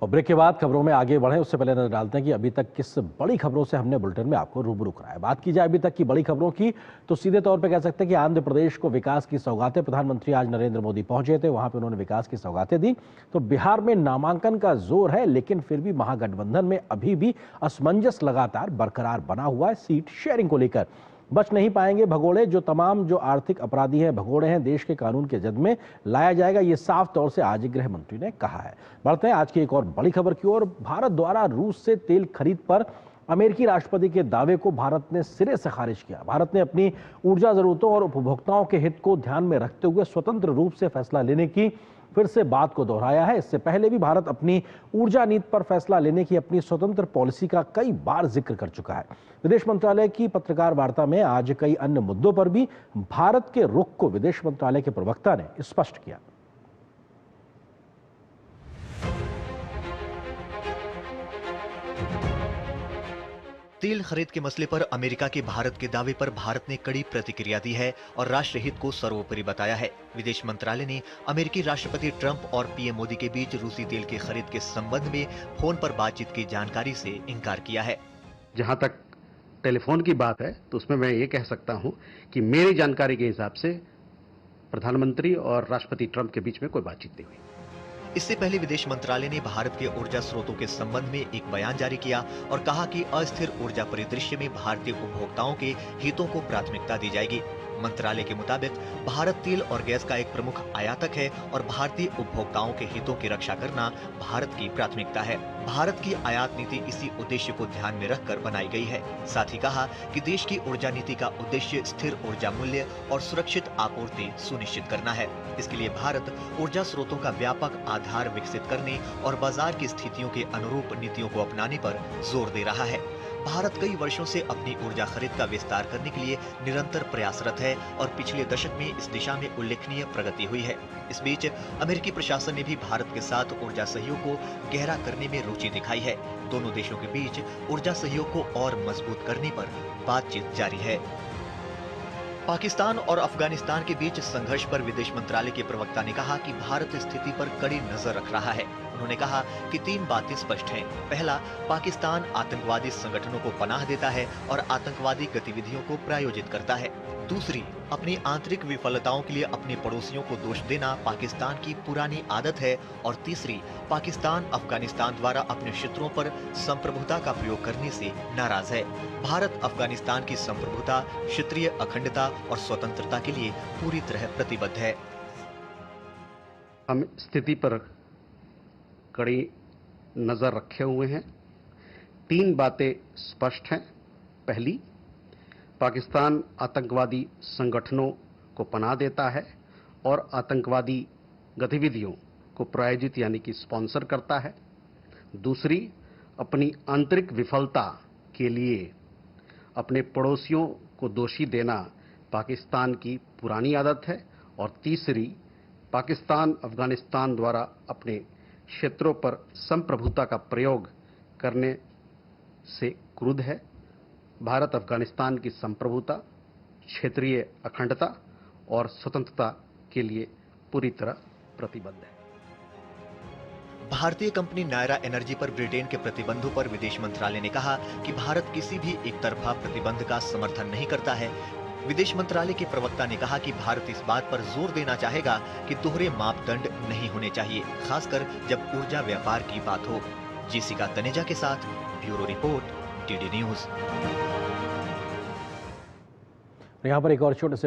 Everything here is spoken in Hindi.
और ब्रेक के बाद खबरों में आगे बढ़े उससे पहले नजर डालते हैं कि अभी तक किस बड़ी खबरों से हमने बुलेटिन में आपको रूबरू कराया। बात की जाए अभी तक की बड़ी खबरों की तो सीधे तौर पे कह सकते हैं कि आंध्र प्रदेश को विकास की सौगातें, प्रधानमंत्री आज नरेंद्र मोदी पहुंचे थे, वहां पे उन्होंने विकास की सौगातें दी। तो बिहार में नामांकन का जोर है, लेकिन फिर भी महागठबंधन में अभी भी असमंजस लगातार बरकरार बना हुआ है सीट शेयरिंग को लेकर। बच नहीं पाएंगे भगोड़े, जो आर्थिक अपराधी हैं, भगोड़े हैं, देश के कानून के जद में लाया जाएगा, ये साफ तौर से आज गृह मंत्री ने कहा है। बढ़ते हैं आज की एक और बड़ी खबर की ओर। भारत द्वारा रूस से तेल खरीद पर अमेरिकी राष्ट्रपति के दावे को भारत ने सिरे से खारिज किया। भारत ने अपनी ऊर्जा जरूरतों और उपभोक्ताओं के हित को ध्यान में रखते हुए स्वतंत्र रूप से फैसला लेने की फिर से बात को दोहराया है। इससे पहले भी भारत अपनी ऊर्जा नीति पर फैसला लेने की अपनी स्वतंत्र पॉलिसी का कई बार जिक्र कर चुका है। विदेश मंत्रालय की पत्रकार वार्ता में आज कई अन्य मुद्दों पर भी भारत के रुख को विदेश मंत्रालय के प्रवक्ता ने स्पष्ट किया। तेल खरीद के मसले पर अमेरिका के भारत के दावे पर भारत ने कड़ी प्रतिक्रिया दी है और राष्ट्रहित को सर्वोपरि बताया है। विदेश मंत्रालय ने अमेरिकी राष्ट्रपति ट्रंप और पीएम मोदी के बीच रूसी तेल की खरीद के संबंध में फोन पर बातचीत की जानकारी से इनकार किया है। जहां तक टेलीफोन की बात है तो उसमें मैं ये कह सकता हूं कि मेरी जानकारी के हिसाब से प्रधानमंत्री और राष्ट्रपति ट्रंप के बीच में कोई बातचीत नहीं हुई। इससे पहले विदेश मंत्रालय ने भारत के ऊर्जा स्रोतों के संबंध में एक बयान जारी किया और कहा कि अस्थिर ऊर्जा परिदृश्य में भारतीय उपभोक्ताओं के हितों को प्राथमिकता दी जाएगी। मंत्रालय के मुताबिक भारत तेल और गैस का एक प्रमुख आयातक है और भारतीय उपभोक्ताओं के हितों की रक्षा करना भारत की प्राथमिकता है। भारत की आयात नीति इसी उद्देश्य को ध्यान में रखकर बनाई गई है। साथ ही कहा कि देश की ऊर्जा नीति का उद्देश्य स्थिर ऊर्जा मूल्य और सुरक्षित आपूर्ति सुनिश्चित करना है। इसके लिए भारत ऊर्जा स्रोतों का व्यापक आधार विकसित करने और बाजार की स्थितियों के अनुरूप नीतियों को अपनाने पर जोर दे रहा है। भारत कई वर्षों से अपनी ऊर्जा खरीद का विस्तार करने के लिए निरंतर प्रयासरत है और पिछले दशक में इस दिशा में उल्लेखनीय प्रगति हुई है। इस बीच अमेरिकी प्रशासन ने भी भारत के साथ ऊर्जा सहयोग को गहरा करने में रुचि दिखाई है। दोनों देशों के बीच ऊर्जा सहयोग को और मजबूत करने पर बातचीत जारी है। पाकिस्तान और अफगानिस्तान के बीच संघर्ष पर विदेश मंत्रालय के प्रवक्ता ने कहा कि भारत स्थिति पर कड़ी नजर रख रहा है। उन्होंने कहा कि 3 बातें स्पष्ट हैं। पहला, पाकिस्तान आतंकवादी संगठनों को पनाह देता है और आतंकवादी गतिविधियों को प्रायोजित करता है। दूसरी, अपनी आंतरिक विफलताओं के लिए अपने पड़ोसियों को दोष देना पाकिस्तान की पुरानी आदत है। और तीसरी, पाकिस्तान अफगानिस्तान द्वारा अपने क्षेत्रों पर संप्रभुता का प्रयोग करने से नाराज है। भारत अफगानिस्तान की संप्रभुता, क्षेत्रीय अखंडता और स्वतंत्रता के लिए पूरी तरह प्रतिबद्ध है। हम स्थिति पर कड़ी नजर रखे हुए हैं। 3 बातें स्पष्ट हैं। पहली, पाकिस्तान आतंकवादी संगठनों को पनाह देता है और आतंकवादी गतिविधियों को प्रायोजित यानी कि स्पॉन्सर करता है। दूसरी, अपनी आंतरिक विफलता के लिए अपने पड़ोसियों को दोषी देना पाकिस्तान की पुरानी आदत है। और तीसरी, पाकिस्तान अफगानिस्तान द्वारा अपने क्षेत्रों पर संप्रभुता का प्रयोग करने से क्रुद्ध है। भारत अफगानिस्तान की संप्रभुता, क्षेत्रीय अखंडता और स्वतंत्रता के लिए पूरी तरह प्रतिबद्ध है। भारतीय कंपनी नायरा एनर्जी पर ब्रिटेन के प्रतिबंधों पर विदेश मंत्रालय ने कहा कि भारत किसी भी एक तरफा प्रतिबंध का समर्थन नहीं करता है। विदेश मंत्रालय के प्रवक्ता ने कहा कि भारत इस बात पर जोर देना चाहेगा कि दोहरे मापदंड नहीं होने चाहिए, खासकर जब ऊर्जा व्यापार की बात हो। जेसिका तनेजा के साथ ब्यूरो रिपोर्ट, डीडी न्यूज। यहाँ पर एक और छोटे से